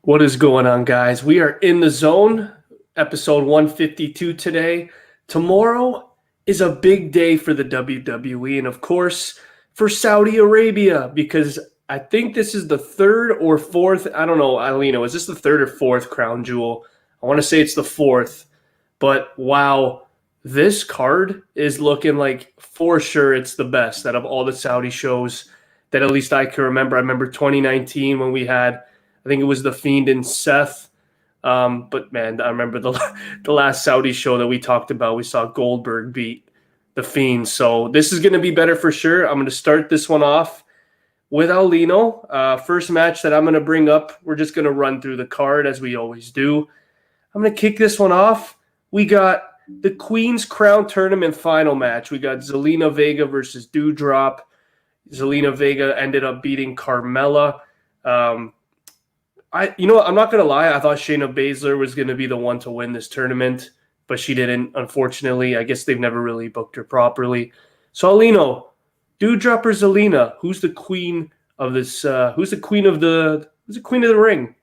What is going on, guys? We are in the zone, episode 152 today. Tomorrow is a big day for the WWE and, of course, for Saudi Arabia because I think this is the third or fourth. I don't know, Aulino, is this the third or fourth Crown Jewel? I want to say it's the fourth, but wow, this card is looking like for sure it's the best out of all the Saudi shows that at least I can remember. I remember 2019 when we had, I think it was The Fiend and Seth. But man, I remember the last Saudi show that we talked about. We saw Goldberg beat The Fiend. So this is going to be better for sure. I'm going to start this one off with Aulino. First match that I'm going to bring up. We're just going to run through the card as we always do. I'm going to kick this one off. We got the Queen's Crown Tournament final match. We got Zalina Vega versus Doudrop. Zalina Vega ended up beating Carmella. I'm not gonna lie. I thought Shayna Baszler was gonna be the one to win this tournament, but she didn't. Unfortunately, I guess they've never really booked her properly. So, Aulino, Doudrop or Zalina? Who's the queen of this? Who's the queen of the ring?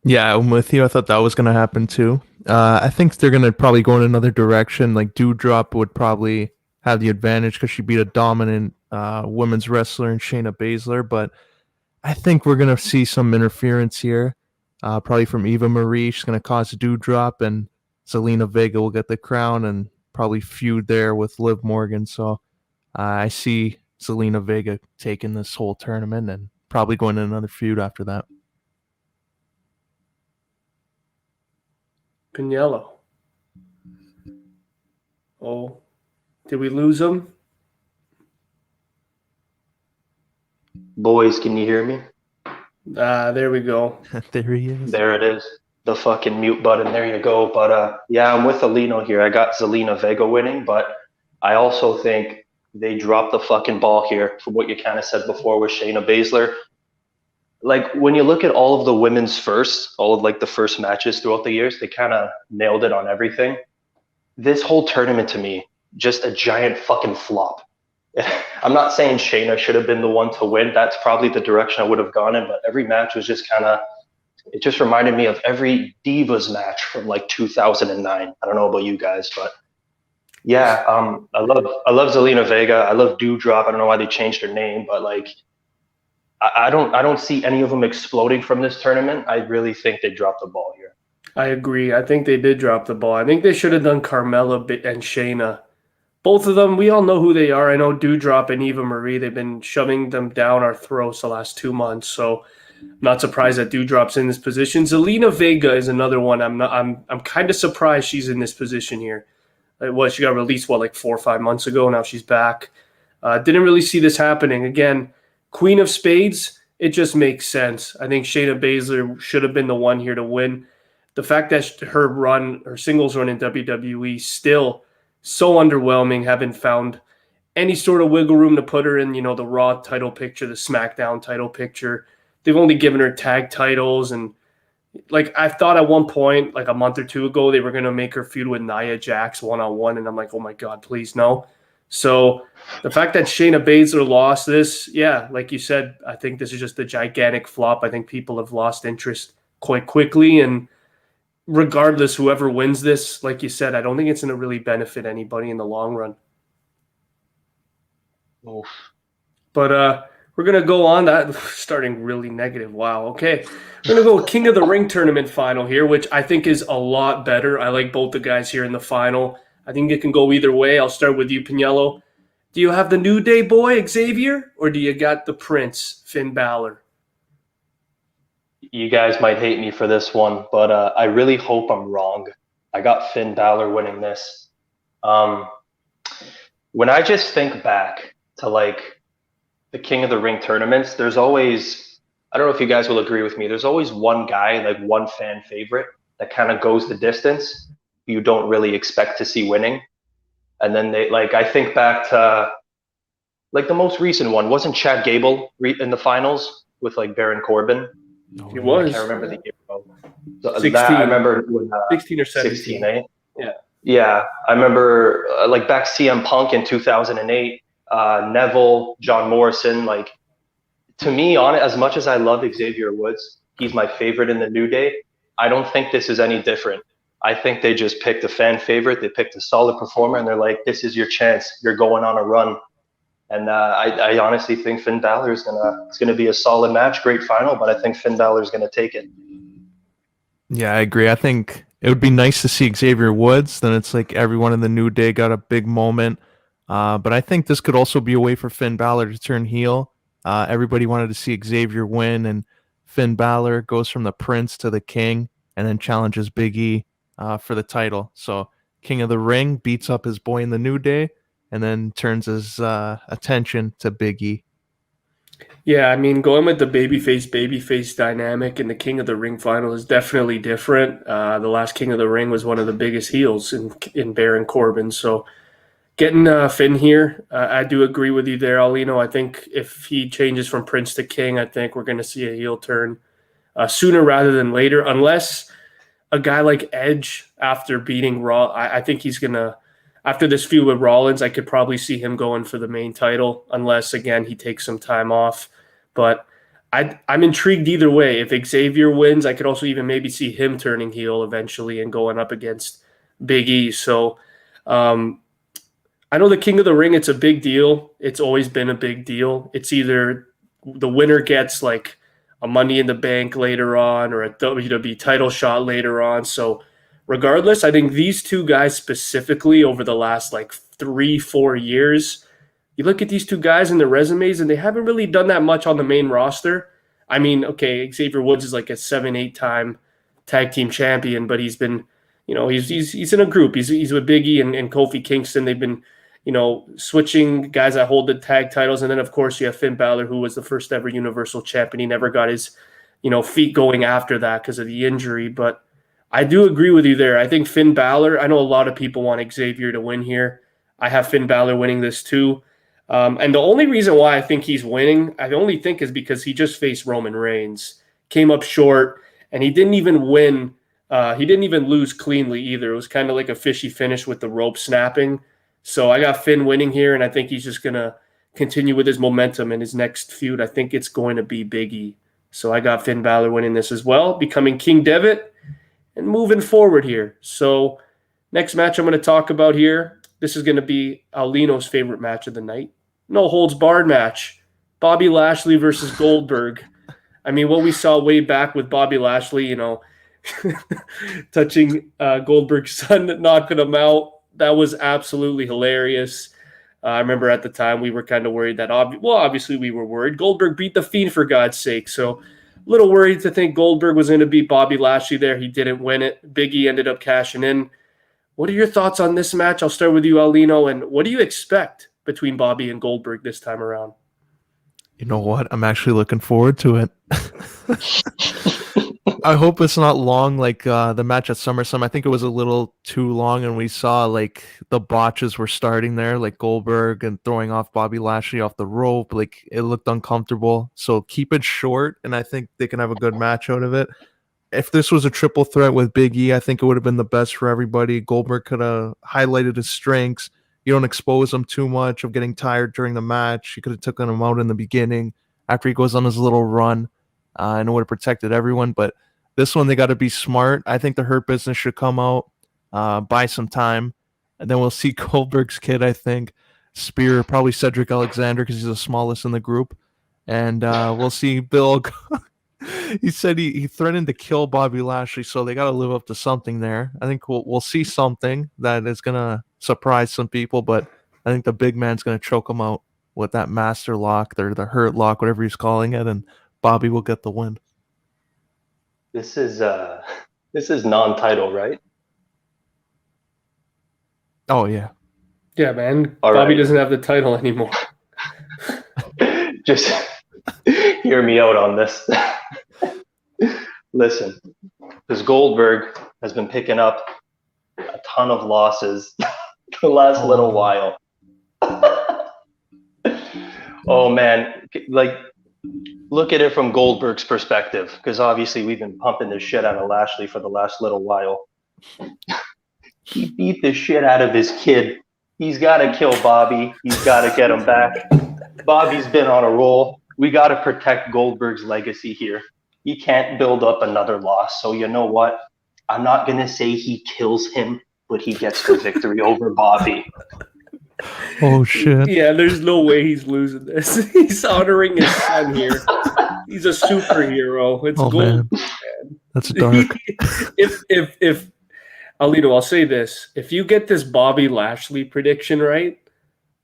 Yeah, I'm with you. I thought that was going to happen too. I think they're going to probably go in another direction. Like Doudrop would probably have the advantage because she beat a dominant women's wrestler in Shayna Baszler. But I think we're going to see some interference here, probably from Eva Marie. She's going to cause a Doudrop, and Zalina Vega will get the crown and probably feud there with Liv Morgan. So I see Zalina Vega taking this whole tournament and probably going to another feud after that. Pagniello. Oh, did we lose him? Boys, can you hear me? There we go. There he is. There it is. The fucking mute button. There you go. But yeah, I'm with Aulino here. I got Zalina Vega winning, but I also think they dropped the fucking ball here from what you kind of said before with Shayna Baszler. Like when you look at all of the women's first, all of like the first matches throughout the years, they kind of nailed it on everything. This whole tournament to me, just a giant fucking flop. I'm not saying Shayna should have been the one to win. That's probably the direction I would have gone in, but every match was just it just reminded me of every Divas match from like 2009. I don't know about you guys, but yeah, I love Zalina Vega. I love Doudrop. I don't know why they changed her name, but like, I don't see any of them exploding from this tournament. I really think they dropped the ball here. I agree. I think they did drop the ball. I think they should have done Carmella and Shayna. Both of them, we all know who they are. I know Doudrop and Eva Marie, they've been shoving them down our throats the last 2 months. So I'm not surprised that Doudrop's in this position. Zalina Vega is another one. I'm kind of surprised she's in this position here. She got released, like 4 or 5 months ago. Now she's back. Didn't really see this happening. Again, Queen of Spades, it just makes sense. I think Shayna Baszler should have been the one here to win. The fact that her singles run in WWE still so underwhelming, haven't found any sort of wiggle room to put her in, the Raw title picture, the SmackDown title picture. They've only given her tag titles. And like I thought at one point, like a month or two ago, they were going to make her feud with Nia Jax one-on-one. And I'm like, oh my God, please no. So the fact that Shayna Baszler lost this, yeah, like you said, I think this is just a gigantic flop. I think people have lost interest quite quickly. And regardless, whoever wins this, like you said, I don't think it's going to really benefit anybody in the long run. Oof. But we're going to go on that, starting really negative. Wow, okay. We're going to go King of the Ring tournament final here, which I think is a lot better. I like both the guys here in the final. I think it can go either way. I'll start with you, Pagniello. Do you have the New Day boy, Xavier, or do you got the Prince, Finn Balor? You guys might hate me for this one, but I really hope I'm wrong. I got Finn Balor winning this. When I just think back to like the King of the Ring tournaments, there's always, I don't know if you guys will agree with me, there's always one guy, like one fan favorite that kind of goes the distance. You don't really expect to see winning. And then I think back to like the most recent one, wasn't Chad Gable in the finals with like Baron Corbin? He was. I can't remember the year. So 16. I remember when 16 or 17. 16, eh? Yeah. Yeah, I remember like back CM Punk in 2008, Neville, John Morrison. Like to me, on it, as much as I love Xavier Woods, He's my favorite in the New Day. I don't think this is any different. I think they just picked a fan favorite. They picked a solid performer, and they're like, this is your chance. You're going on a run. And I honestly think Finn Balor is gonna be a solid match, great final, but I think Finn Balor is gonna take it. Yeah, I agree. I think it would be nice to see Xavier Woods. Then it's like everyone in the New Day got a big moment. But I think this could also be a way for Finn Balor to turn heel. Everybody wanted to see Xavier win, and Finn Balor goes from the Prince to the King, and then challenges Biggie for the title. So King of the Ring beats up his boy in the New Day, and then turns his attention to Biggie. Yeah, I mean, going with the babyface dynamic in the King of the Ring final is definitely different. The last King of the Ring was one of the biggest heels in Baron Corbin. So getting Finn here, I do agree with you there, Aulino. I think if he changes from Prince to King, I think we're going to see a heel turn sooner rather than later, unless a guy like Edge, after beating Raw, I think he's going to, after this feud with Rollins, I could probably see him going for the main title, unless, again, he takes some time off. But I'm intrigued either way. If Xavier wins, I could also even maybe see him turning heel eventually and going up against Big E. So I know the King of the Ring, it's a big deal. It's always been a big deal. It's either the winner gets like a Money in the Bank later on or a WWE title shot later on. So regardless, I think these two guys specifically over the last like 3-4 years, you look at these two guys and their resumes, and they haven't really done that much on the main roster. I mean, okay, Xavier Woods is like a 7-8 time tag team champion, but he's been, he's in a group. He's with Biggie and Kofi Kingston. They've been, switching guys that hold the tag titles. And then, of course, you have Finn Balor, who was the first ever Universal Champion. He never got his, feet going after that because of the injury. But I do agree with you there. I think Finn Balor, I know a lot of people want Xavier to win here. I have Finn Balor winning this too. And the only reason why I think he's winning, I only think is because he just faced Roman Reigns, came up short, and he didn't even win. He didn't even lose cleanly either. It was kind of like a fishy finish with the rope snapping. So I got Finn winning here, and I think he's just going to continue with his momentum in his next feud. I think it's going to be Biggie. So I got Finn Balor winning this as well, becoming King Devitt and moving forward here. So next match I'm going to talk about here, this is going to be Aulino's favorite match of the night. No holds barred match. Bobby Lashley versus Goldberg. I mean, what we saw way back with Bobby Lashley, touching Goldberg's son, knocking him out. That was absolutely hilarious. I remember at the time we were kind of worried that, obviously we were worried. Goldberg beat The Fiend, for God's sake. So a little worried to think Goldberg was going to beat Bobby Lashley there. He didn't win it. Big E ended up cashing in. What are your thoughts on this match? I'll start with you, Aulino. And what do you expect between Bobby and Goldberg this time around? You know what? I'm actually looking forward to it. I hope it's not long like the match at SummerSlam. I think it was a little too long, and we saw like the botches were starting there, like Goldberg and throwing off Bobby Lashley off the rope. Like it looked uncomfortable. So keep it short, and I think they can have a good match out of it. If this was a triple threat with Big E, I think it would have been the best for everybody. Goldberg could have highlighted his strengths. You don't expose him too much of getting tired during the match. You could have taken him out in the beginning after he goes on his little run, and it would have protected everyone. But this one, they got to be smart. I think the Hurt Business should come out, buy some time, and then we'll see Goldberg's kid, I think, spear probably Cedric Alexander because he's the smallest in the group. And we'll see Bill. He said he threatened to kill Bobby Lashley, so they got to live up to something there. I think we'll see something that is going to surprise some people, but I think the big man's going to choke him out with that master lock, or the Hurt lock, whatever he's calling it, and Bobby will get the win. This is non-title, right? Oh yeah. Yeah, man. All Bobby right. doesn't have the title anymore. Just hear me out on this. Listen, because Goldberg has been picking up a ton of losses the last little while. Oh man, like look at it from Goldberg's perspective, because obviously we've been pumping the shit out of Lashley for the last little while. He beat the shit out of his kid. He's got to kill Bobby. He's got to get him back. Bobby's been on a roll. We got to protect Goldberg's legacy here. he can't build up another loss. So you know what? I'm not going to say he kills him, but he gets the victory over Bobby. Oh shit! Yeah, there's no way he's losing this. He's honoring his son here. He's a superhero. It's Oh gold. man, that's dark. if Aulino, I'll say this: if you get this Bobby Lashley prediction right,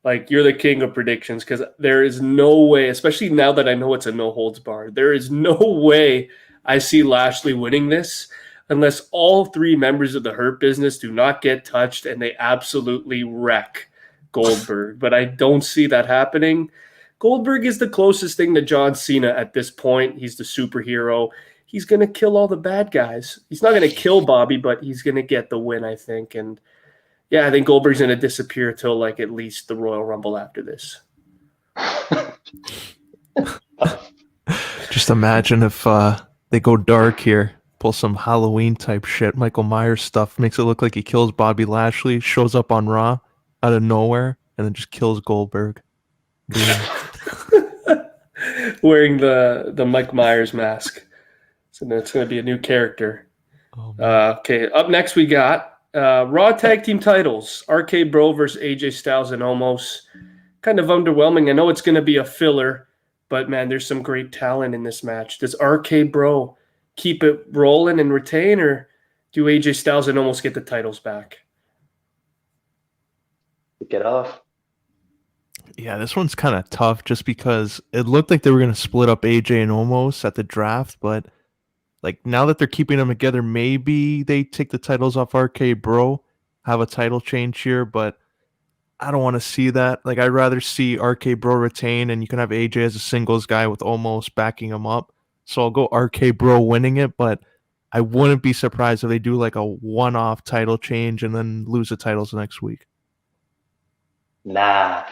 like you're the king of predictions, because there is no way, especially now that I know it's a no holds bar, there is no way I see Lashley winning this unless all three members of the Hurt Business do not get touched and they absolutely wreck Goldberg. But I don't see that happening. Goldberg is the closest thing to John Cena at this point. He's the superhero. He's going to kill all the bad guys. He's not going to kill Bobby, but he's going to get the win, I think. And yeah, I think Goldberg's going to disappear till like at least the Royal Rumble after this. Just imagine if they go dark here, pull some Halloween type shit, Michael Myers stuff, makes it look like he kills Bobby Lashley, shows up on Raw out of nowhere, and then just kills Goldberg. Wearing the Mike Myers mask. So that's going to be a new character. Oh, Okay, up next we got Raw Tag Team titles. RK Bro versus AJ Styles and Omos. Kind of underwhelming. I know it's going to be a filler, but man, there's some great talent in this match. Does RK Bro keep it rolling and retain, or do AJ Styles and Omos get the titles back? Get off. yeah, this one's kind of tough just because it looked like they were going to split up AJ and Omos at the draft, but like now that they're keeping them together, maybe they take the titles off RK Bro, have a title change here, but I don't want to see that. Like I'd rather see RK Bro retain and you can have AJ as a singles guy with Omos backing him up. So I'll go RK Bro winning it, but I wouldn't be surprised if they do like a one-off title change and then lose the titles next week. Nah,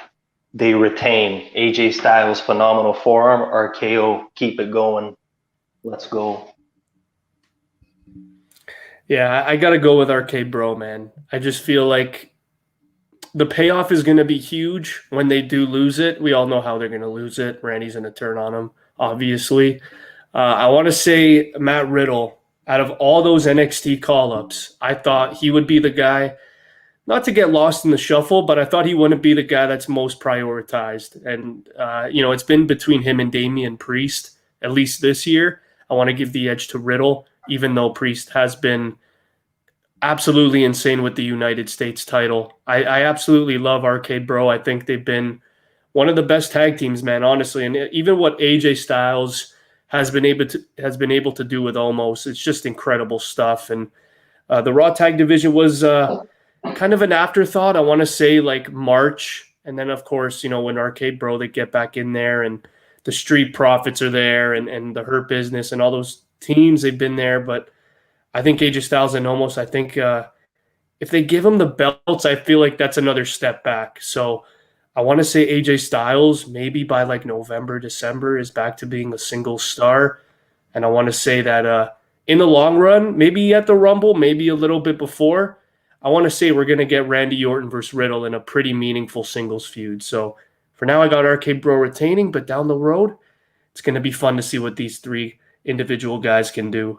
they retain. AJ Styles, phenomenal forearm. RKO, keep it going. Let's go. Yeah, I got to go with RK Bro, man. I just feel like the payoff is going to be huge when they do lose it. We all know how they're going to lose it. Randy's going to turn on them, obviously. I want to say Matt Riddle, out of all those NXT call-ups, I thought he would be the guy, not to get lost in the shuffle, but I thought he wouldn't be the guy that's most prioritized. And, it's been between him and Damian Priest, at least this year. I want to give the edge to Riddle, even though Priest has been absolutely insane with the United States title. I absolutely love Arcade Bro. I think they've been one of the best tag teams, man, honestly. And even what AJ Styles has been able to do with Omos, it's just incredible stuff. And the Raw Tag Division was kind of an afterthought. I want to say like March, and then of course, when Arcade Bro they get back in there, and the Street Profits are there, and the Hurt Business, and all those teams, they've been there. But I think AJ Styles and Omos, I think if they give them the belts, I feel like that's another step back. So I want to say AJ Styles maybe by like November, December is back to being a single star. And I want to say that in the long run, maybe at the Rumble, maybe a little bit before, I want to say we're going to get Randy Orton versus Riddle in a pretty meaningful singles feud. So for now, I got Arcade Bro retaining, but down the road, it's going to be fun to see what these three individual guys can do.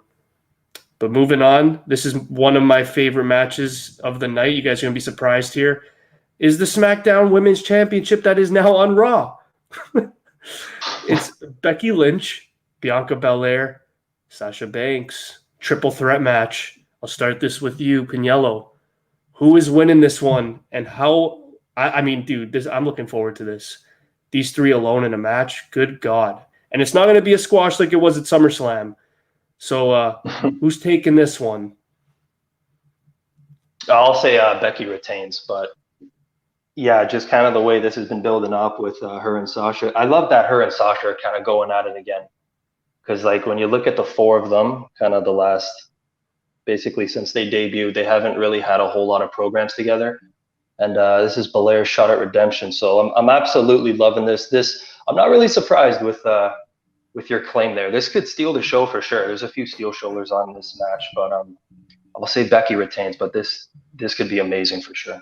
But moving on, this is one of my favorite matches of the night. You guys are going to be surprised here. Is the SmackDown Women's Championship that is now on Raw. It's Becky Lynch, Bianca Belair, Sasha Banks, triple threat match. I'll start this with you, Pagniello. Who is winning this one, and how? I mean, dude, I'm looking forward to this. These three alone in a match, good God. And it's not going to be a squash like it was at SummerSlam. So who's taking this one? I'll say Becky retains, but yeah, just kind of the way this has been building up with her and Sasha. I love that her and Sasha are kind of going at it again. Because like when you look at the four of them, kind of the last, basically since they debuted, they haven't really had a whole lot of programs together. And this is Belair's shot at redemption. So I'm absolutely loving this. I'm not really surprised with your claim there. This could steal the show for sure. There's a few steel shoulders on this match, but I'll say Becky retains, but this could be amazing for sure.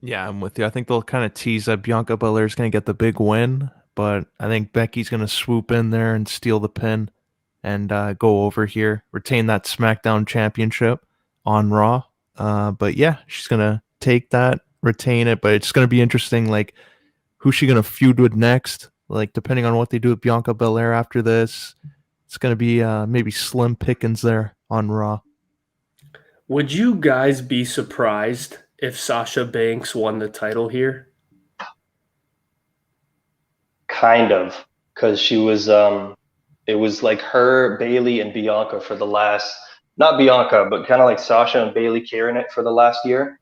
Yeah, I'm with you. I think they'll kind of tease that Bianca Belair's going to get the big win, but I think Becky's going to swoop in there and steal the pin. and go over here, retain that SmackDown championship on Raw. But yeah, she's going to take that, retain it, but it's going to be interesting, like, who's she going to feud with next? Like, depending on what they do with Bianca Belair after this, it's going to be maybe slim pickings there on Raw. Would you guys be surprised if Sasha Banks won the title here? Kind of, because she was it was like her, Bailey, and Bianca for the last, not Bianca, but kind of like Sasha and Bailey carrying it for the last year.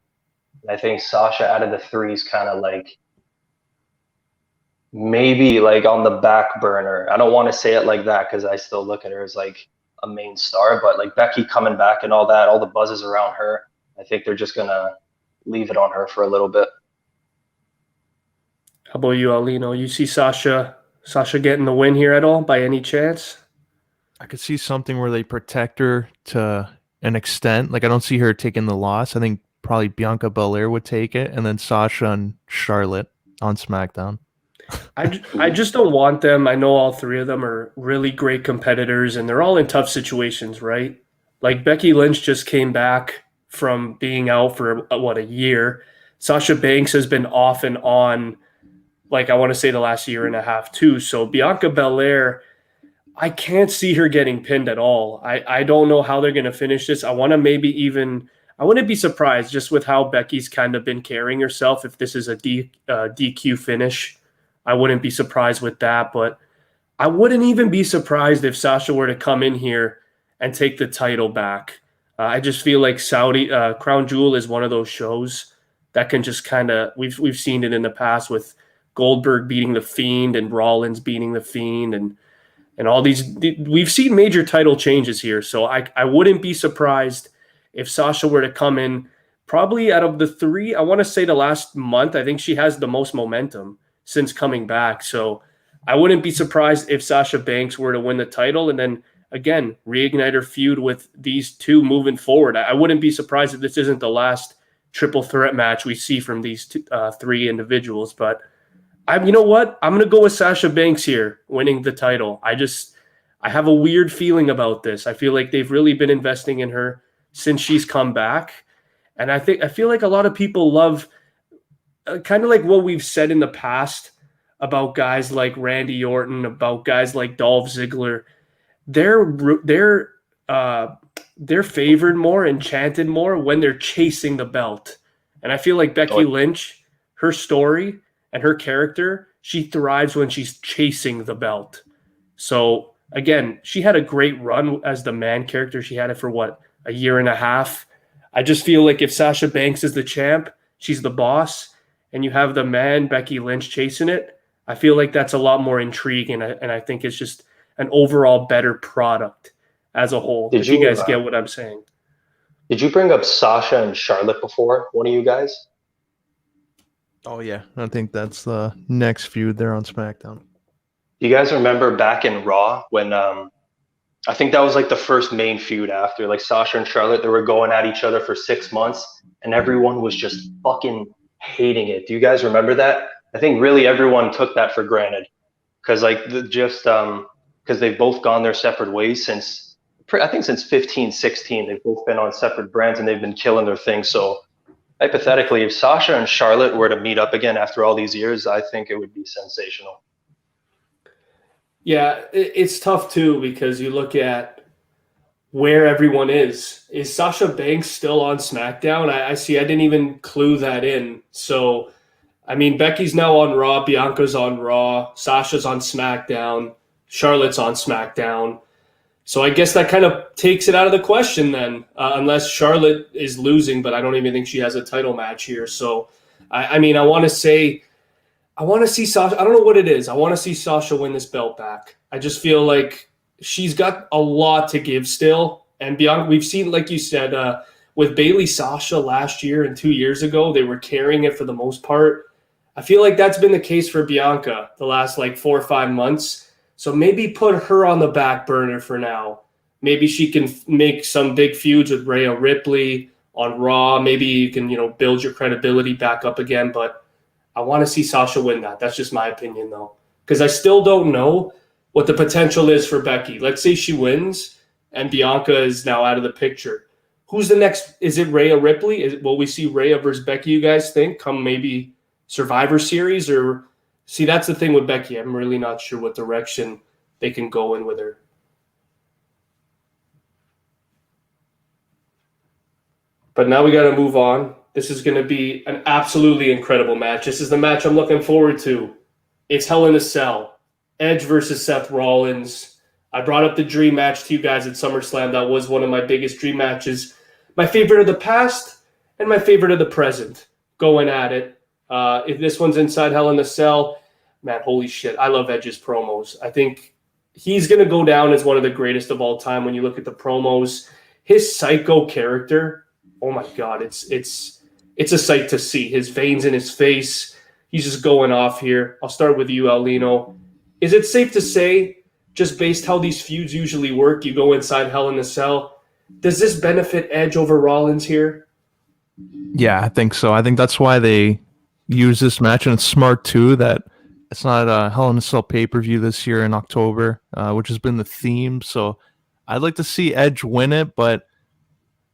And I think Sasha out of the three is kind of like maybe like on the back burner. I don't want to say it like that because I still look at her as like a main star, but like Becky coming back and all that, all the buzzes around her, I think they're just gonna leave it on her for a little bit. How about you, Aulino? You see Sasha getting the win here at all by any chance? I could see something where they protect her to an extent. Like, I don't see her taking the loss. I think probably Bianca Belair would take it, and then Sasha and Charlotte on SmackDown. I just don't want them. I know all three of them are really great competitors, and they're all in tough situations, right? Like Becky Lynch just came back from being out for, a year. Sasha Banks has been off and on, like I want to say the last year and a half too. So Bianca Belair, I can't see her getting pinned at all. I don't know how they're going to finish this. I wouldn't be surprised just with how Becky's kind of been carrying herself if this is a DQ finish. I wouldn't be surprised with that, but I wouldn't even be surprised if Sasha were to come in here and take the title back. I just feel like Crown Jewel is one of those shows that can just kind of, we've seen it in the past with Goldberg beating The Fiend and Rollins beating The Fiend and all these. We've seen major title changes here, so I wouldn't be surprised if Sasha were to come in. Probably out of the three, I want to say the last month, I think she has the most momentum since coming back. So I wouldn't be surprised if Sasha Banks were to win the title and then, again, reignite her feud with these two moving forward. I wouldn't be surprised if this isn't the last triple threat match we see from these three individuals. But you know what? I'm going to go with Sasha Banks here winning the title. I have a weird feeling about this. I feel like they've really been investing in her since she's come back. And I feel like a lot of people love kind of like what we've said in the past about guys like Randy Orton, about guys like Dolph Ziggler. They're favored more and chanted more when they're chasing the belt. And I feel like Becky Lynch, her story and her character, she thrives when she's chasing the belt. So again, she had a great run as the man character. She had it for a year and a half. I just feel like if Sasha Banks is the champ, she's the boss, and you have the man, Becky Lynch, chasing it, I feel like that's a lot more intriguing, and I think it's just an overall better product as a whole. If you guys get what I'm saying. Did you bring up Sasha and Charlotte before, one of you guys? Oh, yeah. I think that's the next feud there on SmackDown. You guys remember back in Raw when I think that was like the first main feud after, like Sasha and Charlotte, they were going at each other for 6 months and everyone was just fucking hating it. Do you guys remember that? I think really everyone took that for granted because because they've both gone their separate ways since 15, 16. They've both been on separate brands and they've been killing their thing. So hypothetically, if Sasha and Charlotte were to meet up again after all these years, I think it would be sensational. Yeah, it's tough too because you look at where everyone is. Is Sasha Banks still on SmackDown? I see. I didn't even clue that in. So, I mean, Becky's now on Raw. Bianca's on Raw. Sasha's on SmackDown. Charlotte's on SmackDown. So I guess that kind of takes it out of the question then, unless Charlotte is losing, but I don't even think she has a title match here. So, I mean, I want to see Sasha. I don't know what it is. I want to see Sasha win this belt back. I just feel like she's got a lot to give still. And Bianca, we've seen, like you said, with Bailey Sasha last year and 2 years ago, they were carrying it for the most part. I feel like that's been the case for Bianca the last 4 or 5 months. So maybe put her on the back burner for now. Maybe she can make some big feuds with Rhea Ripley on Raw. Maybe you can, build your credibility back up again. But I want to see Sasha win that. That's just my opinion, though. Because I still don't know what the potential is for Becky. Let's say she wins and Bianca is now out of the picture. Who's the next? Is it Rhea Ripley? Will we see Rhea versus Becky, you guys think, come maybe Survivor Series? Or see, that's the thing with Becky. I'm really not sure what direction they can go in with her. But now we got to move on. This is going to be an absolutely incredible match. This is the match I'm looking forward to. It's Hell in a Cell. Edge versus Seth Rollins. I brought up the dream match to you guys at SummerSlam. That was one of my biggest dream matches. My favorite of the past and my favorite of the present. Going at it. If this one's inside Hell in a Cell, man, holy shit. I love Edge's promos. I think he's going to go down as one of the greatest of all time when you look at the promos. His psycho character, oh my God, it's a sight to see. His veins in his face. He's just going off here. I'll start with you, Aulino. Is it safe to say, just based how these feuds usually work, you go inside Hell in a Cell, does this benefit Edge over Rollins here? Yeah, I think so. I think that's why they use this match, and it's smart too that it's not a Hell in a Cell pay-per-view this year in October, which has been the theme. So I'd like to see Edge win it, but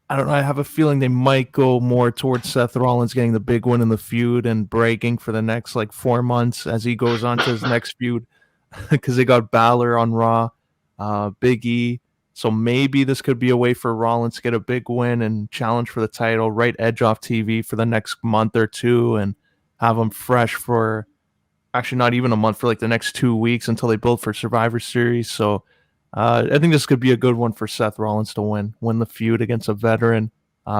I don't know. I have a feeling they might go more towards Seth Rollins getting the big win in the feud and breaking for the next 4 months as he goes on to his next feud, because they got Balor on Raw, Biggie. So maybe this could be a way for Rollins to get a big win and challenge for the title, write Edge off TV for the next month or two, and have him fresh for actually not even a month, for the next 2 weeks until they build for Survivor Series. So I think this could be a good one for Seth Rollins to win the feud against a veteran,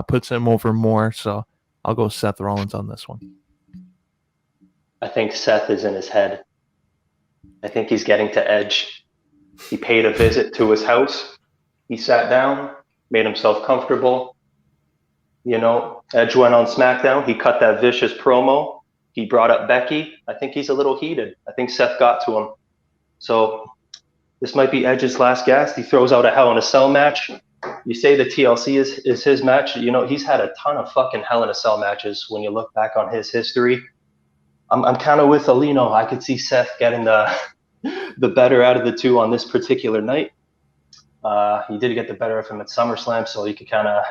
puts him over more. So I'll go Seth Rollins on this one. I think Seth is in his head. I think he's getting to Edge. He paid a visit to his house. He sat down, made himself comfortable. Edge went on SmackDown. He cut that vicious promo. He brought up Becky. I think he's a little heated. I think Seth got to him. So this might be Edge's last gasp. He throws out a Hell in a Cell match. You say the TLC is his match. He's had a ton of fucking Hell in a Cell matches when you look back on his history. I'm kind of with Aulino. I could see Seth getting the better out of the two on this particular night. He did get the better of him at SummerSlam, so you could kind of,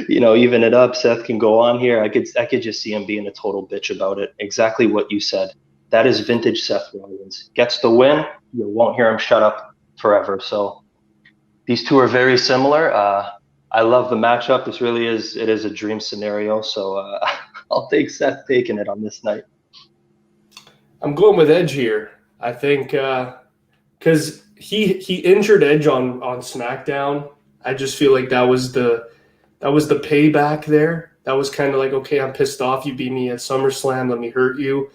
even it up. Seth can go on here. I could just see him being a total bitch about it. Exactly what you said. That is vintage Seth Rollins. Gets the win. You won't hear him shut up forever. So these two are very similar. I love the matchup. This really is a dream scenario. So I'll take Seth taking it on this night. I'm going with Edge here. I think because he injured Edge on SmackDown. I just feel like that was the payback there. That was kind of okay, I'm pissed off. You beat me at SummerSlam. Let me hurt you.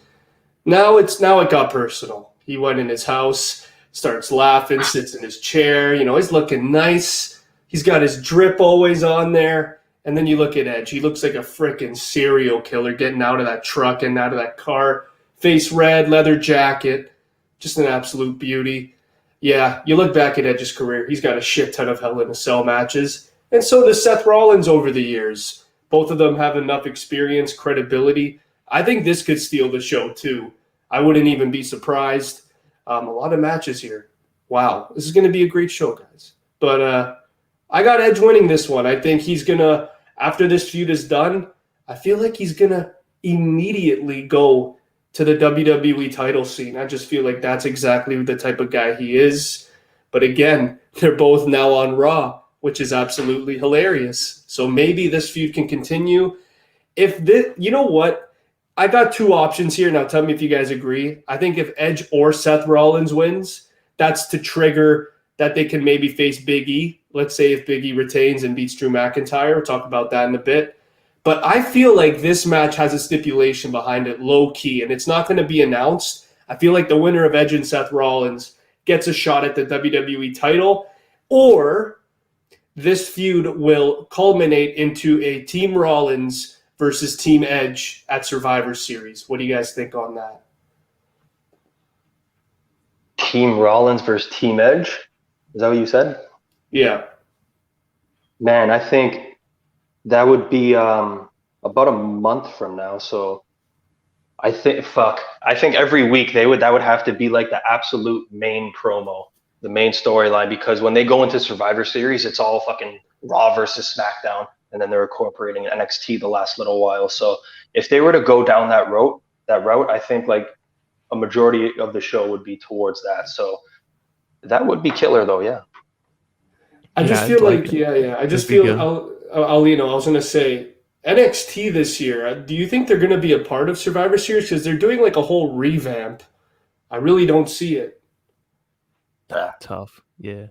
Now it got personal. He went in his house, starts laughing, sits in his chair. He's looking nice. He's got his drip always on there. And then you look at Edge. He looks like a freaking serial killer getting out of that truck and out of that car. Face red, leather jacket. Just an absolute beauty. Yeah, you look back at Edge's career. He's got a shit ton of Hell in a Cell matches. And so does Seth Rollins over the years. Both of them have enough experience, credibility. I think this could steal the show too. I wouldn't even be surprised. A lot of matches here. Wow, this is going to be a great show, guys. But I got Edge winning this one. I think he's going to, after this feud is done, I feel like he's going to immediately go to the WWE title scene. I just feel like that's exactly the type of guy he is. But again, they're both now on Raw, which is absolutely hilarious. So maybe this feud can continue. You know what? I got two options here. Now tell me if you guys agree. I think if Edge or Seth Rollins wins, that's to trigger that they can maybe face Biggie. Let's say if Biggie retains and beats Drew McIntyre. We'll talk about that in a bit. But I feel like this match has a stipulation behind it, low-key, and it's not going to be announced. I feel like the winner of Edge and Seth Rollins gets a shot at the WWE title, or this feud will culminate into a Team Rollins versus Team Edge at Survivor Series. What do you guys think on that? Team Rollins versus Team Edge? Is that what you said? Yeah. Man, I think that would be about a month from now. So I think every week that would have to be like the absolute main promo, the main storyline, because when they go into Survivor Series, it's all fucking Raw versus SmackDown, and then they're incorporating NXT the last little while. So if they were to go down that route, I think like a majority of the show would be towards that. So that would be killer, though. Yeah. I just feel like I just feel Aulino, I was going to say, NXT this year, do you think they're going to be a part of Survivor Series? Because they're doing like a whole revamp. I really don't see it. Tough. Yeah.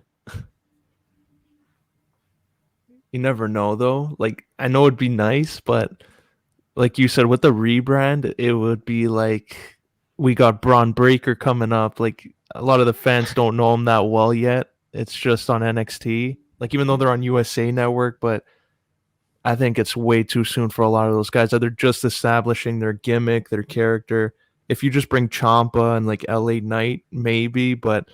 You never know, though. Like, I know it'd be nice, but like you said, with the rebrand, it would be like we got Braun Breaker coming up. Like, a lot of the fans don't know him that well yet. It's just on NXT. Like, even though they're on USA Network, but I think it's way too soon for a lot of those guys. They're just establishing their gimmick, their character. If you just bring Ciampa and like LA Knight, maybe, but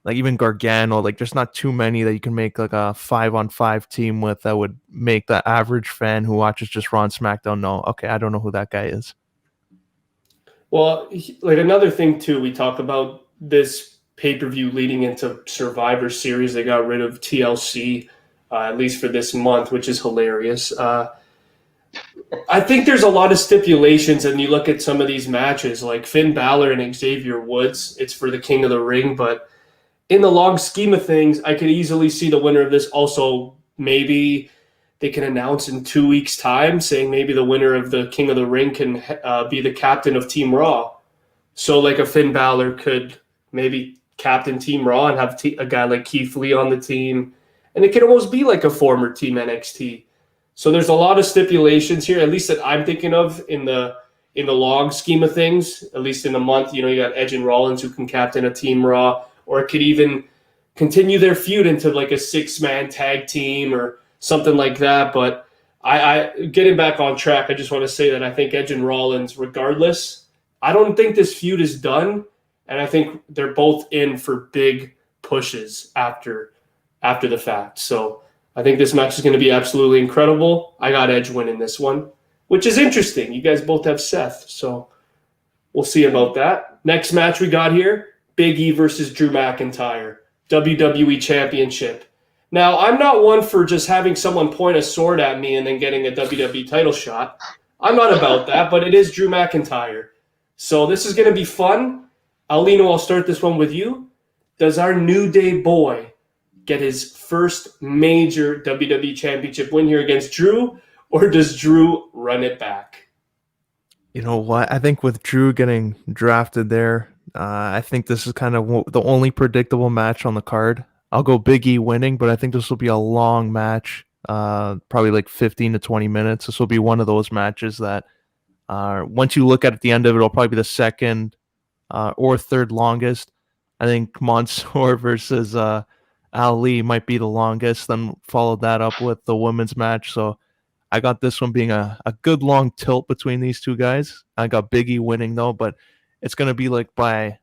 like even Gargano, like there's not too many that you can make like a 5-on-5 team with that would make the average fan who watches just Raw and SmackDown know, okay, I don't know who that guy is. Well, like another thing too, we talk about this pay-per-view leading into Survivor Series. They got rid of TLC. At least for this month, which is hilarious. I think there's a lot of stipulations, and you look at some of these matches, like Finn Balor and Xavier Woods, it's for the King of the Ring, but in the long scheme of things, I could easily see the winner of this also maybe they can announce in 2 weeks' time, saying maybe the winner of the King of the Ring can be the captain of Team Raw. So like a Finn Balor could maybe captain Team Raw and have a guy like Keith Lee on the team. And it can almost be like a former Team NXT. So there's a lot of stipulations here, at least that I'm thinking of in the long scheme of things, at least in a month. You know, you got Edge and Rollins who can captain a Team Raw, or it could even continue their feud into like a 6-man tag team or something like that. But I getting back on track, I just want to say that I think Edge and Rollins, regardless, I don't think this feud is done. And I think they're both in for big pushes after the fact. So I think this match is going to be absolutely incredible. I got Edge winning this one, which is interesting. You guys both have Seth, so we'll see about that. Next match we got here, Biggie versus Drew McIntyre, WWE Championship. Now, I'm not one for just having someone point a sword at me and then getting a WWE title shot. I'm not about that, but it is Drew McIntyre. So this is going to be fun. Aulino, I'll start this one with you. Does our New Day boy get his first major WWE Championship win here against Drew, or does Drew run it back? You know what? I think with Drew getting drafted there, I think this is kind of the only predictable match on the card. I'll go Biggie winning, but I think this will be a long match, probably like 15 to 20 minutes. This will be one of those matches that once you look at the end of it, it'll probably be the second or third longest. I think Mansoor versus Ali might be the longest, then followed that up with the women's match. So I got this one being a good long tilt between these two guys. I got Biggie winning though, but it's going to be like by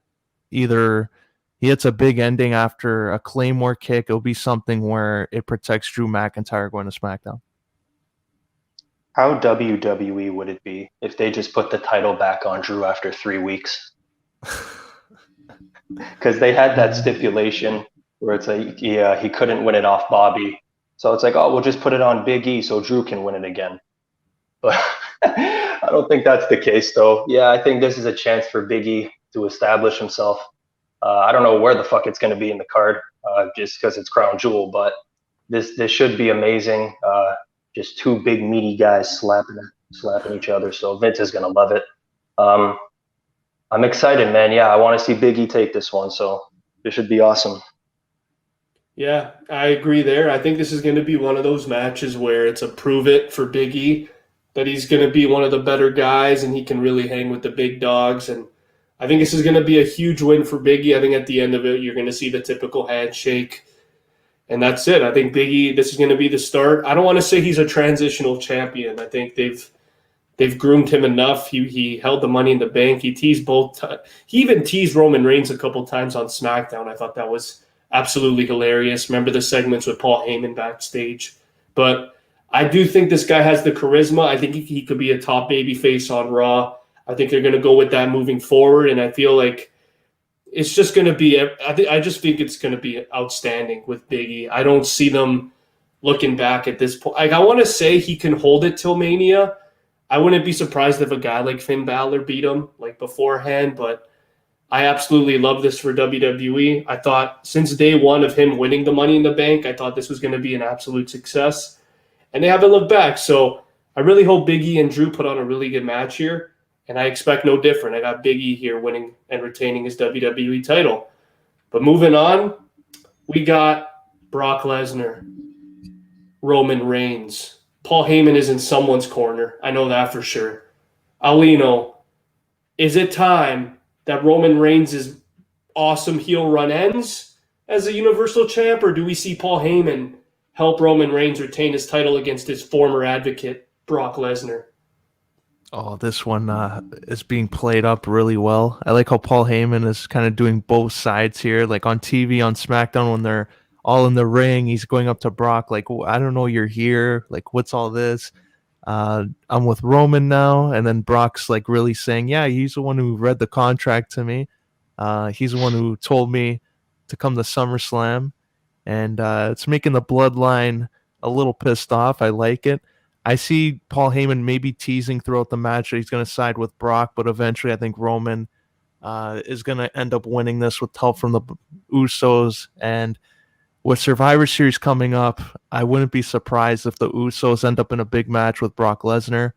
either he hits a big ending after a Claymore kick. It'll be something where it protects Drew McIntyre going to SmackDown. How WWE would it be if they just put the title back on Drew after 3 weeks? Because they had that stipulation where it's like, yeah, he couldn't win it off Bobby. So it's like, oh, we'll just put it on Big E so Drew can win it again. But I don't think that's the case, though. Yeah, I think this is a chance for Big E to establish himself. I don't know where the fuck it's going to be in the card, just because it's Crown Jewel, but this should be amazing. Just two big meaty guys slapping each other. So Vince is going to love it. I'm excited, man. Yeah, I want to see Big E take this one. So this should be awesome. Yeah, I agree there. I think this is going to be one of those matches where it's a prove it for Big E, that he's going to be one of the better guys and he can really hang with the big dogs. And I think this is going to be a huge win for Big E. I think at the end of it, you're going to see the typical handshake. And that's it. I think Big E, this is going to be the start. I don't want to say he's a transitional champion. I think they've groomed him enough. He held the Money in the Bank. He teased he even teased Roman Reigns a couple times on SmackDown. I thought that was absolutely hilarious. Remember the segments with Paul Heyman backstage. But I do think this guy has the charisma. I think he could be a top babyface on Raw. I think they're going to go with that moving forward, and I feel like it's just going to be – I just think it's going to be outstanding with Biggie. I don't see them looking back at this point. Like, I want to say he can hold it till Mania. I wouldn't be surprised if a guy like Finn Balor beat him like beforehand, but I absolutely love this for WWE. I thought since day one of him winning the Money in the Bank, I thought this was going to be an absolute success, and they haven't looked back. So I really hope Biggie and Drew put on a really good match here, and I expect no different. I got Biggie here winning and retaining his WWE title. But moving on, we got Brock Lesnar, Roman Reigns. Paul Heyman is in someone's corner. I know that for sure. Aulino, is it time that Roman Reigns' awesome heel run ends as a Universal Champ, or do we see Paul Heyman help Roman Reigns retain his title against his former advocate, Brock Lesnar? Oh, this one is being played up really well. I like how Paul Heyman is kind of doing both sides here. Like on TV, on SmackDown, when they're all in the ring, he's going up to Brock like, I don't know, you're here. Like, what's all this? I'm with Roman now. And then Brock's like really saying, yeah, he's the one who read the contract to me. He's the one who told me to come to SummerSlam. And it's making the bloodline a little pissed off. I like it. I see Paul Heyman maybe teasing throughout the match that he's going to side with Brock, but eventually I think Roman is going to end up winning this with help from the Usos. And with Survivor Series coming up, I wouldn't be surprised if the Usos end up in a big match with Brock Lesnar.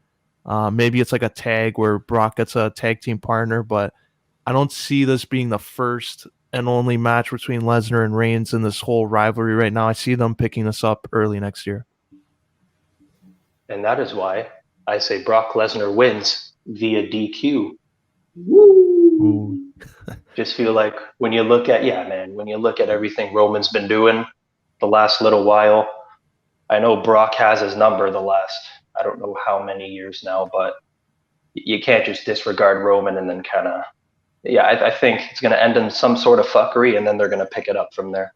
Maybe it's like a tag where Brock gets a tag team partner, but I don't see this being the first and only match between Lesnar and Reigns in this whole rivalry right now. I see them picking this up early next year. And that is why I say Brock Lesnar wins via DQ. Woo! Just feel like when you look at everything Roman's been doing the last little while, I know Brock has his number the last, I don't know how many years now, but you can't just disregard Roman and then kind of, I think it's going to end in some sort of fuckery, and then they're going to pick it up from there.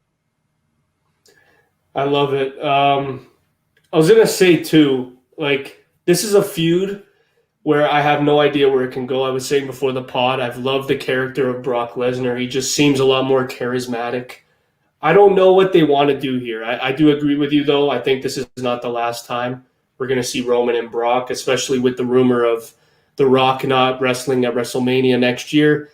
I love it. I was going to say too, like, this is a feud where I have no idea where it can go. I was saying before the pod, I've loved the character of Brock Lesnar. He just seems a lot more charismatic. I don't know what they want to do here. I do agree with you, though. I think this is not the last time we're going to see Roman and Brock, especially with the rumor of The Rock not wrestling at WrestleMania next year.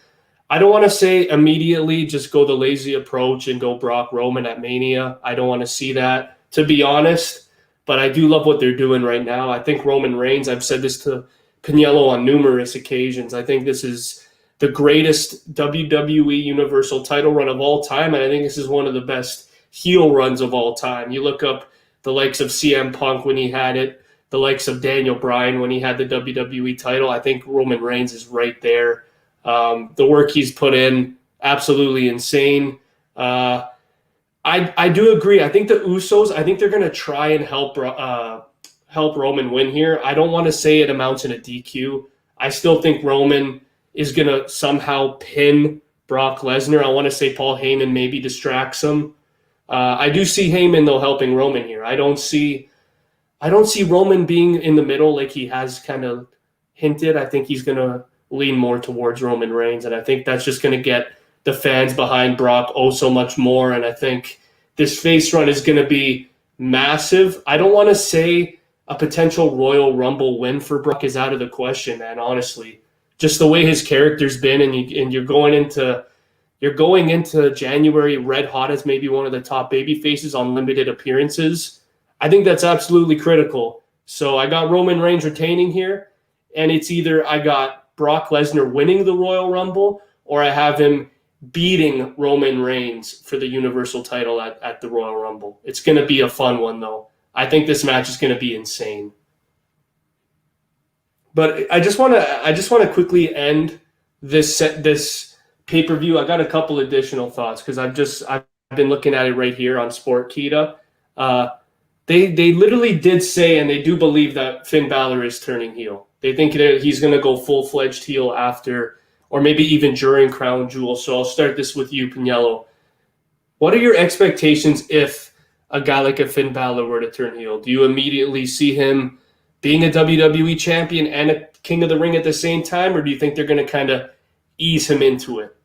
I don't want to say immediately just go the lazy approach and go Brock Roman at Mania. I don't want to see that, to be honest. But I do love what they're doing right now. I think Roman Reigns, I've said this to Pagniello on numerous occasions, I think this is the greatest WWE Universal title run of all time, and I think this is one of the best heel runs of all time. You look up the likes of CM Punk when he had it, the likes of Daniel Bryan when he had the WWE title. I think Roman Reigns is right there. The work he's put in, absolutely insane. I do agree. I think the Usos, I think they're going to try and help Roman win here. I don't want to say it amounts in a DQ. I still think Roman is going to somehow pin Brock Lesnar. I want to say Paul Heyman maybe distracts him. I do see Heyman, though, helping Roman here. I don't see Roman being in the middle like he has kind of hinted. I think he's going to lean more towards Roman Reigns, and I think that's just going to get the fans behind Brock so much more, and I think this face run is going to be massive. I don't want to say a potential Royal Rumble win for Brock is out of the question, man, honestly. Just the way his character's been, and you're going into January red hot as maybe one of the top baby faces on limited appearances. I think that's absolutely critical. So I got Roman Reigns retaining here, and it's either I got Brock Lesnar winning the Royal Rumble or I have him beating Roman Reigns for the Universal title at the Royal Rumble. It's going to be a fun one, though. I think this match is going to be insane. But I just want to quickly end this pay-per-view. I got a couple additional thoughts because I've been looking at it right here on Sportkita. They literally did say, and they do believe that Finn Balor is turning heel. They think that he's going to go full-fledged heel after, or maybe even during Crown Jewel. So I'll start this with you, Pagniello. What are your expectations if a guy like a Finn Balor were to turn heel? Do you immediately see him being a WWE champion and a King of the Ring at the same time, or do you think they're going to kind of ease him into it?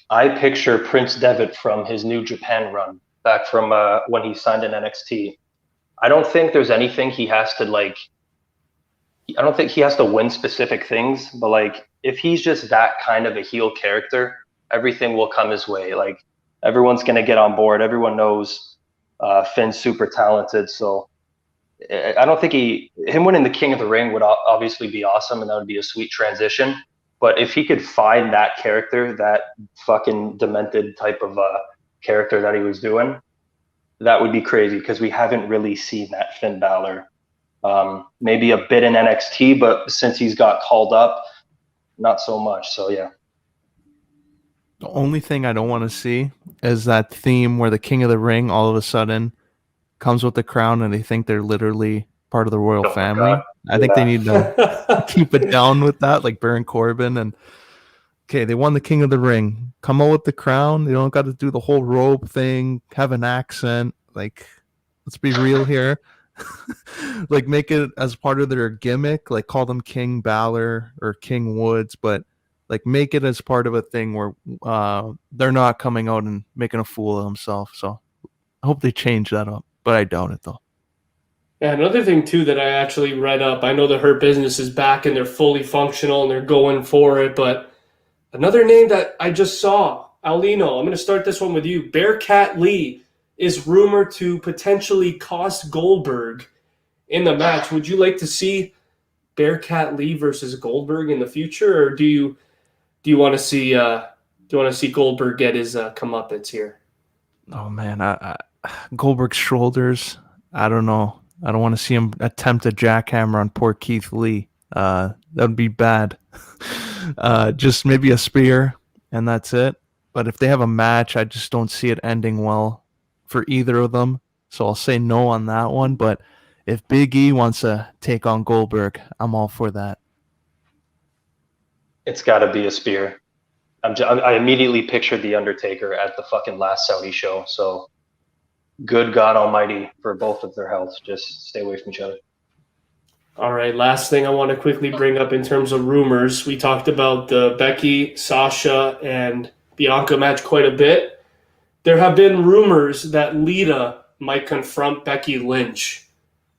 I picture Prince Devitt from his New Japan run back from when he signed in NXT. I don't think there's anything he has to like. I don't think he has to win specific things, but like if he's just that kind of a heel character, everything will come his way. Like everyone's gonna get on board. Everyone knows Finn's super talented, so I don't think him winning the King of the Ring would obviously be awesome, and that would be a sweet transition. But if he could find that character, that fucking demented type of character that he was doing, that would be crazy because we haven't really seen that Finn Balor. Maybe a bit in NXT, but since he's got called up, not so much. So yeah. The only thing I don't want to see is that theme where the King of the Ring all of a sudden comes with the crown and they think they're literally part of the royal family. I think they need to keep it down with that, like Baron Corbin. And okay, they won the King of the Ring. Come on with the crown. They don't got to do the whole robe thing, have an accent. Like, let's be real here. Like, make it as part of their gimmick. Like, call them King Balor or King Woods, but like make it as part of a thing where they're not coming out and making a fool of themselves. So I hope they change that up, but I doubt it though. Yeah, another thing too that I actually read up, I know the Hurt Business is back and they're fully functional and they're going for it, but another name that I just saw, Aulino, I'm going to start this one with you. Bearcat Lee is rumored to potentially cost Goldberg in the match. Would you like to see Bearcat Lee versus Goldberg in the future, or do you want to see Goldberg get his comeuppance here? Oh man, Goldberg's shoulders. I don't know. I don't want to see him attempt a jackhammer on poor Keith Lee. That would be bad. Just maybe a spear, and that's it. But if they have a match, I just don't see it ending well for either of them. So I'll say no on that one. But if Big E wants to take on Goldberg, I'm all for that. It's got to be a spear. I immediately pictured The Undertaker at the fucking last Saudi show. So good God Almighty for both of their health. Just stay away from each other. All right, last thing I want to quickly bring up in terms of rumors. We talked about the Becky, Sasha, and Bianca match quite a bit. There have been rumors that Lita might confront Becky Lynch.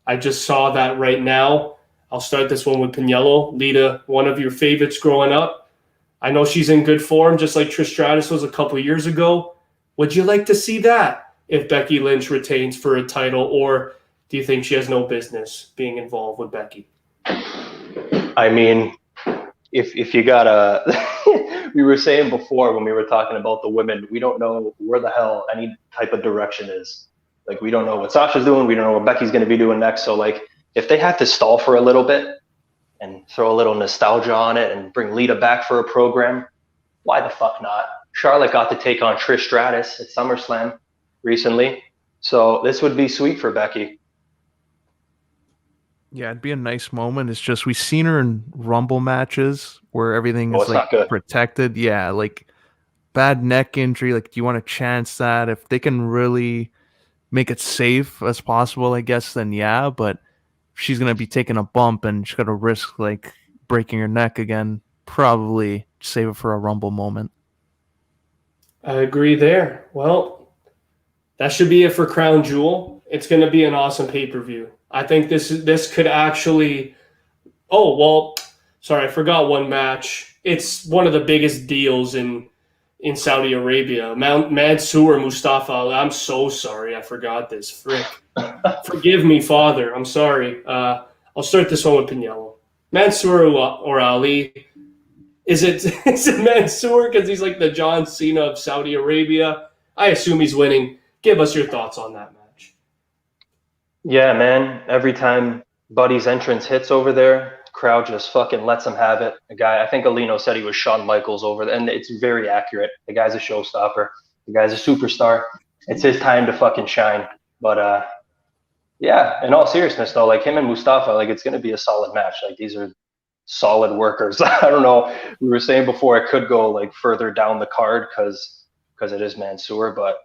I just saw that right now. I'll start this one with Pagniello. Lita, one of your favorites growing up. I know she's in good form, just like Trish Stratus was a couple years ago. Would you like to see that if Becky Lynch retains for a title, or do you think she has no business being involved with Becky? I mean, if you got we were saying before when we were talking about the women, we don't know where the hell any type of direction is. Like, we don't know what Sasha's doing. We don't know what Becky's going to be doing next. So, like, if they had to stall for a little bit and throw a little nostalgia on it and bring Lita back for a program, why the fuck not? Charlotte got to take on Trish Stratus at SummerSlam recently. So this would be sweet for Becky. Yeah, it'd be a nice moment. It's just we've seen her in Rumble matches where everything is like protected. Yeah, like bad neck injury. Like, do you want to chance that? If they can really make it safe as possible, I guess, then yeah. But if she's gonna be taking a bump and she's gonna risk like breaking her neck again, probably save it for a Rumble moment. I agree there. Well, that should be it for Crown Jewel. It's going to be an awesome pay-per-view. I think this could actually... Oh, well, sorry, I forgot one match. It's one of the biggest deals in Saudi Arabia. Mansoor Mustafa Ali. I'm so sorry. I forgot this. Frick. Forgive me, Father. I'm sorry. I'll start this one with Pagniello. Mansoor or Ali... Is it Mansoor because he's like the John Cena of Saudi Arabia? I assume he's winning. Give us your thoughts on that match. Yeah, man. Every time Buddy's entrance hits over there, crowd just fucking lets him have it. The guy, I think Aulino said he was Shawn Michaels over there, and it's very accurate. The guy's a showstopper. The guy's a superstar. It's his time to fucking shine. But yeah, in all seriousness though, like him and Mustafa, like it's gonna be a solid match. Like these are solid workers. I don't know. We were saying before it could go like further down the card because it is Mansoor, but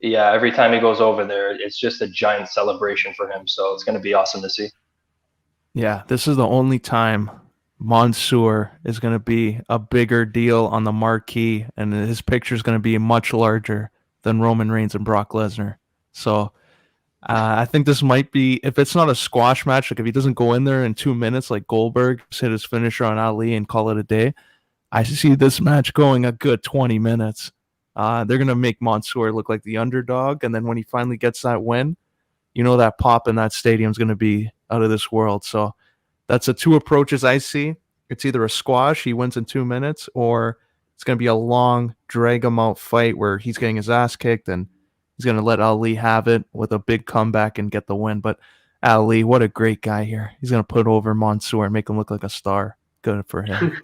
Yeah, every time he goes over there, it's just a giant celebration for him. So it's going to be awesome to see. Yeah, this is the only time Mansoor is going to be a bigger deal on the marquee, and his picture is going to be much larger than Roman Reigns and Brock Lesnar. So I think this might be, if it's not a squash match, like if he doesn't go in there in 2 minutes like Goldberg, hit his finisher on Ali and call it a day, I see this match going a good 20 minutes. They're going to make Mansoor look like the underdog, and then when he finally gets that win, that pop in that stadium is going to be out of this world. So that's the two approaches I see. It's either a squash, he wins in 2 minutes, or it's going to be a long, drag him out fight where he's getting his ass kicked and he's going to let Ali have it with a big comeback and get the win. But Ali, what a great guy here. He's going to put over Mansoor and make him look like a star. Good for him.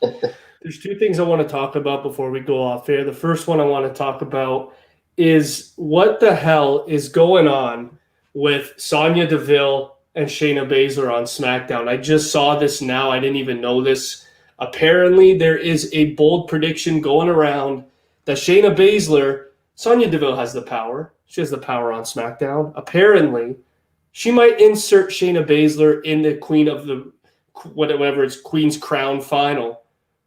There's two things I want to talk about before we go off air. The first one I want to talk about is what the hell is going on with Sonya Deville and Shayna Baszler on SmackDown. I just saw this now. I didn't even know this. Apparently, there is a bold prediction going around that Shayna Baszler, Sonya Deville has the power. She has the power on SmackDown. Apparently, she might insert Shayna Baszler in the Queen of the whatever it's Queen's Crown final.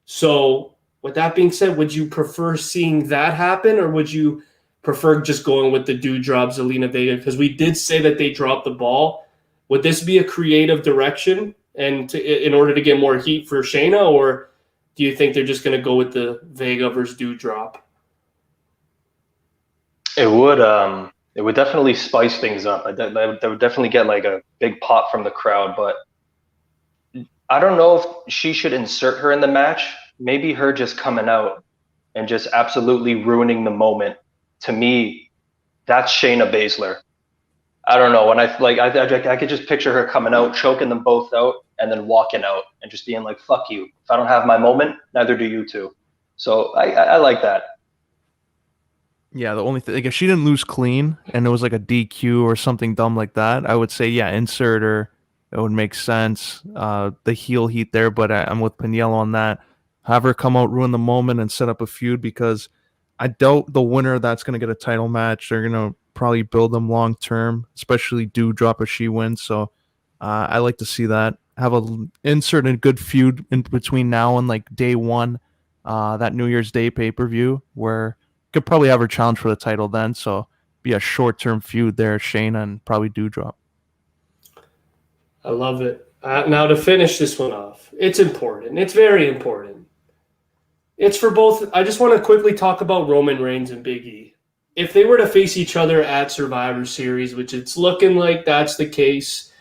So, with that being said, would you prefer seeing that happen, or would you prefer just going with the Dewdrop Zalina Vega? Because we did say that they dropped the ball. Would this be a creative direction and in order to get more heat for Shayna, or do you think they're just going to go with the Vega versus Dewdrop? It would definitely spice things up. That would definitely get like a big pop from the crowd, but I don't know if she should insert her in the match. Maybe her just coming out and just absolutely ruining the moment. To me, that's Shayna Baszler. I don't know. When I could just picture her coming out, choking them both out, and then walking out and just being like, "Fuck you! If I don't have my moment, neither do you two." So I like that. Yeah, the only thing, like if she didn't lose clean and it was like a DQ or something dumb like that, I would say, yeah, insert her. It would make sense. The heel heat there, but I'm with Pagniello on that. Have her come out, ruin the moment, and set up a feud, because I doubt the winner that's going to get a title match. They're going to probably build them long term, especially Dewdrop if she wins. So I like to see that. Have insert a good feud in between now and like day one, that New Year's Day pay-per-view, where could probably have her challenge for the title then. So be a short-term feud there, Shayna and probably Dewdrop. I love it. Now, to finish this one off, it's important. It's very important. It's for both. I just want to quickly talk about Roman Reigns and Biggie. If they were to face each other at Survivor Series, which it's looking like that's the case,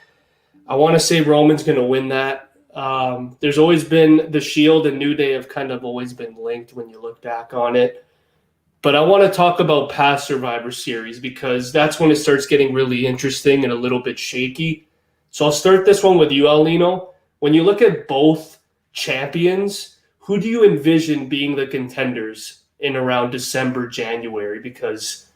I want to say Roman's going to win that. There's always been the Shield and New Day have kind of always been linked when you look back on it. But I want to talk about past Survivor Series, because that's when it starts getting really interesting and a little bit shaky. So I'll start this one with you, Aulino. When you look at both champions, who do you envision being the contenders in around December, January? Because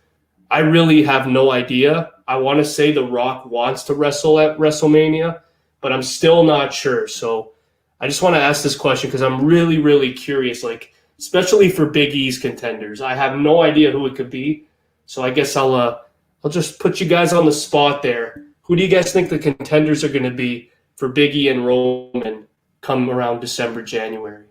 I really have no idea. I want to say The Rock wants to wrestle at WrestleMania, but I'm still not sure. So I just want to ask this question because I'm really, really curious, like, especially for Big E's contenders. I have no idea who it could be. So I guess I'll just put you guys on the spot there. Who do you guys think the contenders are going to be for Big E and Roman come around December, January?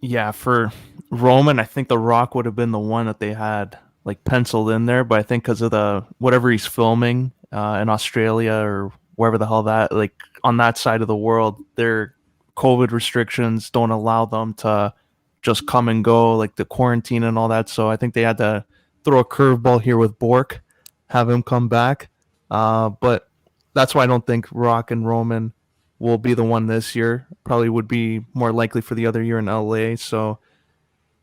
Yeah, for Roman, I think The Rock would have been the one that they had like penciled in there, but I think because of the whatever he's filming in Australia or wherever the hell that, like on that side of the world, their COVID restrictions don't allow them to just come and go, like the quarantine and all that. So I think they had to throw a curveball here with Bork, have him come back. But that's why I don't think Rock and Roman will be the one this year. Probably would be more likely for the other year in LA. So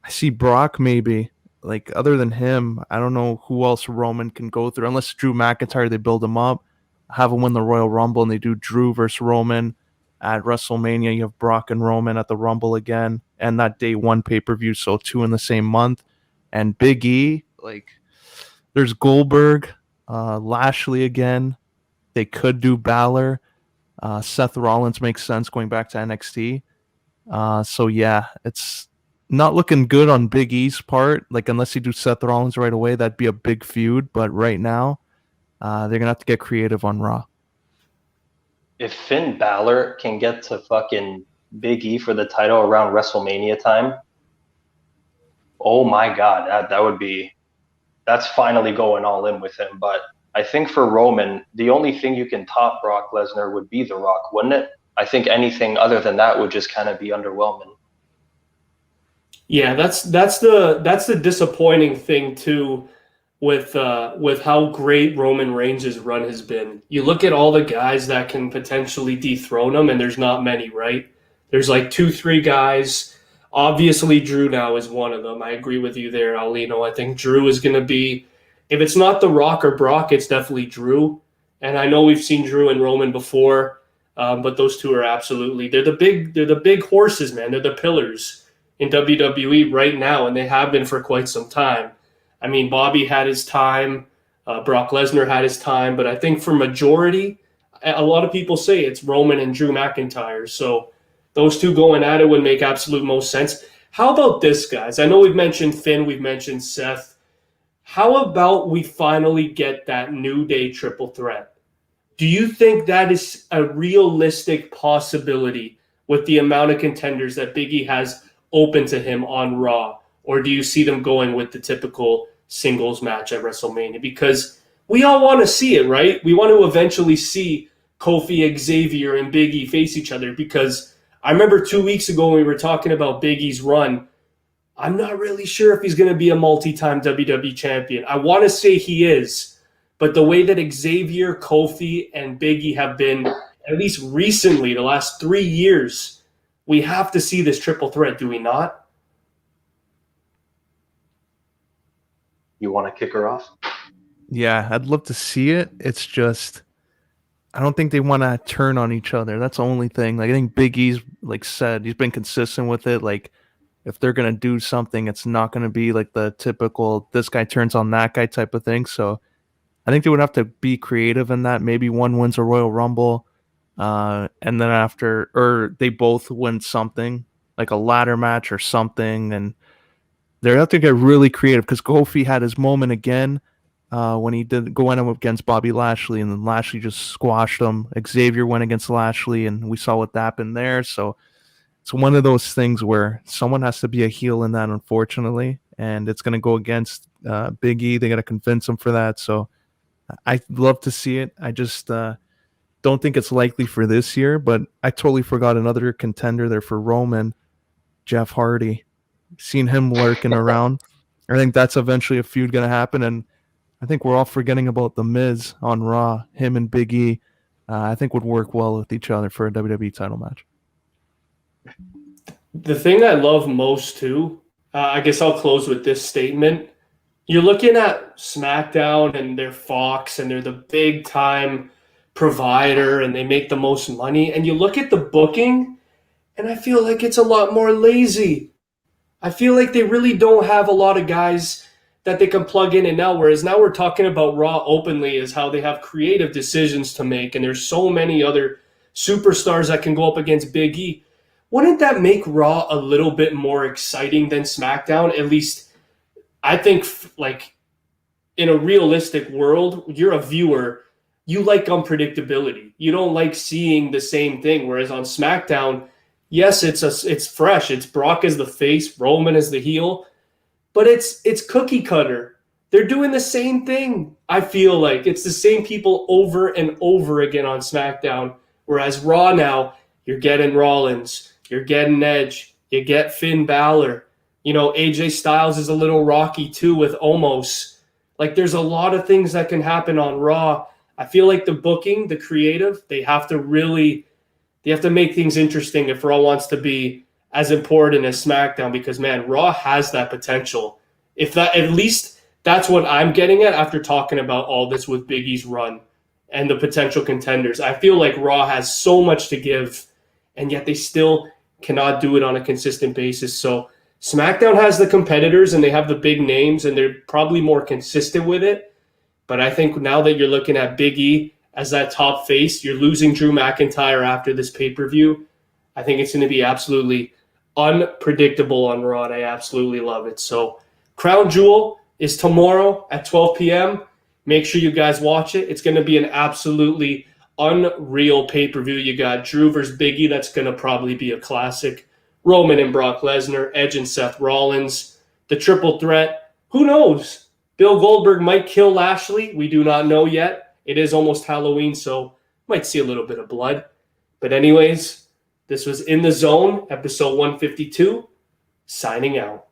I see Brock maybe. Like other than him, I don't know who else Roman can go through. Unless Drew McIntyre, they build him up, have him win the Royal Rumble, and they do Drew versus Roman at WrestleMania. You have Brock and Roman at the Rumble again, and that day one pay-per-view, so 2 in the same month. And Big E, like there's Goldberg, Lashley again. They could do Balor. Seth Rollins makes sense going back to NXT. So yeah, it's not looking good on Big E's part. Like, unless you do Seth Rollins right away, that'd be a big feud. But right now, they're going to have to get creative on Raw. If Finn Balor can get to fucking Big E for the title around WrestleMania time, oh my God, that's finally going all in with him. But I think for Roman, the only thing you can top Brock Lesnar would be The Rock, wouldn't it? I think anything other than that would just kind of be underwhelming. Yeah, that's the disappointing thing too, with how great Roman Reigns' run has been. You look at all the guys that can potentially dethrone him, and there's not many, right? There's like 2-3 guys. Obviously, Drew now is one of them. I agree with you there, Aulino. I think Drew is going to be, if it's not The Rock or Brock, it's definitely Drew. And I know we've seen Drew and Roman before, but those two are absolutely, they're the big horses, man. They're the pillars in WWE right now, and they have been for quite some time. I mean, Bobby had his time, Brock Lesnar had his time, but I think for majority, a lot of people say it's Roman and Drew McIntyre. So those two going at it would make absolute most sense. How about this, guys? I know we've mentioned Finn, we've mentioned Seth. How about we finally get that New Day triple threat? Do you think that is a realistic possibility with the amount of contenders that Big E has open to him on Raw? Or do you see them going with the typical singles match at WrestleMania? Because we all want to see it, right? We want to eventually see Kofi, Xavier, and Big E face each other, because I remember 2 weeks ago when we were talking about Big E's run, I'm not really sure if he's going to be a multi-time WWE champion. I want to say he is, but the way that Xavier, Kofi, and Big E have been, at least recently, the last 3 years, we have to see this triple threat, do we not? You want to kick her off? Yeah, I'd love to see it. It's just, I don't think they want to turn on each other. That's the only thing. Like, I think Big E's, like said, he's been consistent with it. Like, if they're going to do something, it's not going to be like the typical, this guy turns on that guy type of thing. So I think they would have to be creative in that. Maybe one wins a Royal Rumble, and then after, or they both win something, like a ladder match or something, and they have to get really creative, because Kofi had his moment again when he did go in against Bobby Lashley, and then Lashley just squashed him. Xavier went against Lashley, and we saw what happened there. So it's one of those things where someone has to be a heel in that, unfortunately, and it's going to go against Big E. They got to convince him for that. So I'd love to see it. I just don't think it's likely for this year, but I totally forgot another contender there for Roman, Jeff Hardy. Seen him lurking around. I think that's eventually a feud going to happen, and I think we're all forgetting about The Miz on Raw. Him and Big E, I think would work well with each other for a WWE title match. The thing I love most too, I guess I'll close with this statement. You're looking at SmackDown, and they're Fox, and they're the big time provider, and they make the most money. And you look at the booking, and I feel like it's a lot more lazy. I feel like they really don't have a lot of guys that they can plug in and out, whereas now we're talking about Raw openly as how they have creative decisions to make, and there's so many other superstars that can go up against Big E. Wouldn't that make Raw a little bit more exciting than SmackDown? At least I think, like, in a realistic world, you're a viewer, you like unpredictability. You don't like seeing the same thing, whereas on SmackDown, yes, it's fresh. It's Brock as the face, Roman as the heel, but it's cookie cutter. They're doing the same thing. I feel like it's the same people over and over again on SmackDown, whereas Raw now, you're getting Rollins, you're getting Edge, you get Finn Balor. You know, AJ Styles is a little rocky too with Omos. Like, there's a lot of things that can happen on Raw. I feel like the booking, the creative, they have to make things interesting if Raw wants to be as important as SmackDown, because, man, Raw has that potential. If that, at least that's what I'm getting at after talking about all this with Big E's run and the potential contenders. I feel like Raw has so much to give, and yet they still cannot do it on a consistent basis. So SmackDown has the competitors, and they have the big names, and they're probably more consistent with it. But I think now that you're looking at Big E as that top face, you're losing Drew McIntyre after this pay-per-view. I think it's going to be absolutely unpredictable on Raw. I absolutely love it. So Crown Jewel is tomorrow at 12 p.m. Make sure you guys watch it. It's going to be an absolutely unreal pay-per-view. You got Drew versus Biggie. That's going to probably be a classic. Roman and Brock Lesnar, Edge and Seth Rollins, the triple threat. Who knows? Bill Goldberg might kill Lashley. We do not know yet. It is almost Halloween, so might see a little bit of blood. But anyways, this was In the Zone, episode 152, signing out.